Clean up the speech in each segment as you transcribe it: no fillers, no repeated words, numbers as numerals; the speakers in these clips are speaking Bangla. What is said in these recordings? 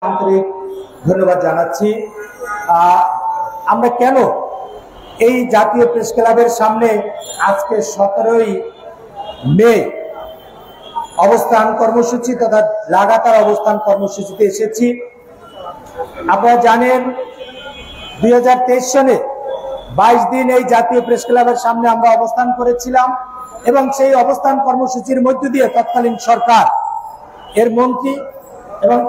আন্তরিক ধন্যবাদ জানাচ্ছি। আমরা কেন এই জাতীয় প্রেস ক্লাবের সামনে আজকে 17ই মে অবস্থান কর্মসূচি তথা লাগাতার অবস্থান কর্মসূচিতে এসেছি? আপনারা জানেন 2023 সনে 22 দিন এই জাতীয় প্রেস ক্লাবের সামনে আমরা অবস্থান করেছিলাম এবং সেই অবস্থান কর্মসূচির মধ্য দিয়ে তৎকালীন সরকার এর মন্ত্রী এবং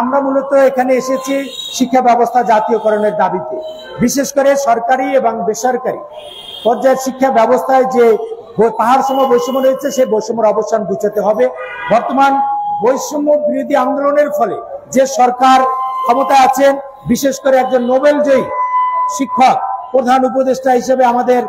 আমরা মূলত এখানে এসেছি শিক্ষা ব্যবস্থা জাতীয়করণের দাবিতে। বিশেষ করে সরকারি এবং বেসরকারি পর্যায়ের শিক্ষা ব্যবস্থায় যে পাহাড় সম বৈষম্য রয়েছে সেই বৈষম্যের অবসান ঘটাতে হবে। বর্তমান বৈষম্য বিরোধী আন্দোলনের ফলে যে সরকার ক্ষমতায় আছেন, বিশেষ করে একজন নোবেল জয়ী শিক্ষক প্রধান উপদেষ্টা হিসেবে আমাদের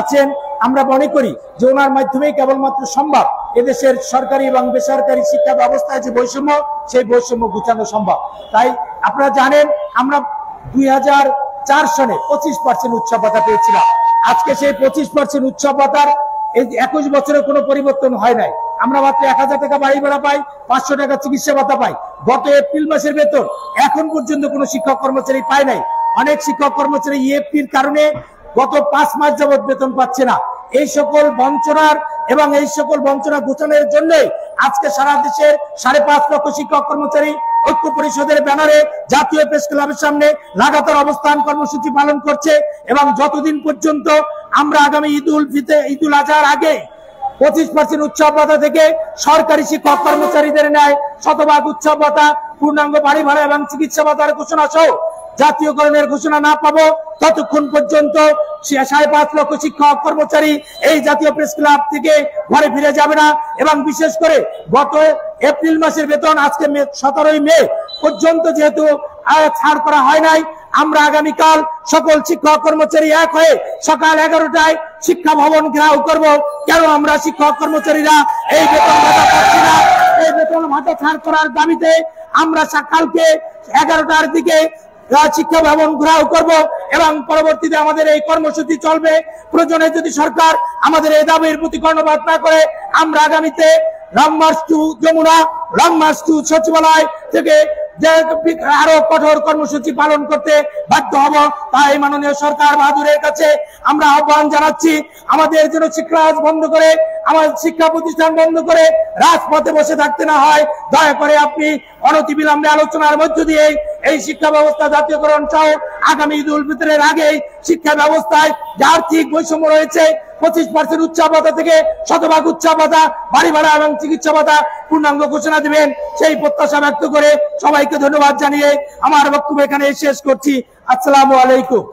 আছেন, আমরা মনে করি যে ওনার মাধ্যমেই কেবলমাত্র সম্ভব এদেশের সরকারি এবং বেসরকারি শিক্ষা ব্যবস্থায় যে বৈষম্য সেই বৈষম্য ঘুচানো সম্ভব। তাই আপনারা জানেন আমরা 2004 সনে 25% উৎসব ভাতা পেয়েছিলাম। আজকে সেই 25% উৎসব ভাতার এই 21 বছরে কোনো পরিবর্তন হয় নাই। আমরা মাত্র 1000 টাকা বাড়ি ভাড়া পাই, 500 টাকা চিকিৎসা ভাতা পাই। গত এপ্রিল মাসের বেতন এখন পর্যন্ত কোনো শিক্ষক কর্মচারী পায় নাই। অনেক শিক্ষক কর্মচারী ইএফটির কারণে গত 5 মাস যাবৎ বেতন পাচ্ছে না। এই সকল বঞ্চনার এবং এই সকল বঞ্চনা ঘোষণের জন্য আজকে সারা দেশের 5.5 লক্ষ শিক্ষক কর্মচারী ঐক্য পরিষদের ব্যানারে জাতীয় প্রেস ক্লাবের সামনে লাগাতার অবস্থান কর্মসূচি পালন করছে এবং যতদিন পর্যন্ত আমরা আগামী ঈদুল আজহার আগে 25% উৎসব ভাতা থেকে সরকারি শিক্ষক কর্মচারীদের ন্যায় শতভাগ উৎসব ভাতা, পূর্ণাঙ্গ বাড়ি ভাড়া এবং চিকিৎসা ভাতার ঘোষণা সহ জাতীয়করণের ঘোষণা না পাবো ততক্ষণ পর্যন্ত 5.5 লক্ষ শিক্ষক কর্মচারী এই জাতীয় প্রেস ক্লাব থেকে ঘরে ফিরে যাবে না। এবং বিশেষ করে গত এপ্রিল মাসের বেতন আজকে 17ই মে পর্যন্ত যেহেতু ছাড় করা হয় নাই, আমরা আগামীকাল সকল শিক্ষক কর্মচারী এক হয়ে সকাল 11টায় শিক্ষা ভবন ঘেরাও করব। কেন আমরা শিক্ষক কর্মচারীরা এই বেতন ভাতা পাচ্ছি না? এই বেতন ভাতা ছাড় করার দাবিতে আমরা সকালকে 11টার দিকে শিক্ষা ভবন ঘেরাও করব এবং পরবর্তীতে আমাদের এই কর্মসূচি চলবে। প্রয়োজনে যদি সরকার আমাদের এই দাবির প্রতি কর্ণপাত না করে আমরা আগামীতে long march to Jamuna, long march to সচিবালয় থেকে আরো কঠোর কর্মসূচি পালন করতে বাধ্য হব। তাই মাননীয় সরকার বাহাদুরের কাছে আমরা আহ্বান জানাচ্ছি, আমাদের যেন শিক্ষারাজ বন্ধ করে, আমাদের শিক্ষা প্রতিষ্ঠান বন্ধ করে রাজপথে বসে থাকতে না হয়। দয়া করে আপনি অনতিবিলম্বে আলোচনার মধ্য দিয়ে এই শিক্ষা ব্যবস্থা জাতীয়করণ সহ আগামী ঈদুল ফিতরের আগেই শিক্ষা ব্যবস্থায় যে আর্থিক বৈষম্য রয়েছে 25% উৎসব ভাতা থেকে শতভাগ উৎসব ভাতা, বাড়ি ভাড়া এবং চিকিৎসা ভাতা পূর্ণাঙ্গ ঘোষণা দিবেন সেই প্রত্যাশা ব্যক্ত করে সবাইকে ধন্যবাদ জানিয়ে আমার বক্তব্য এখানে শেষ করছি। আসসালামু আলাইকুম।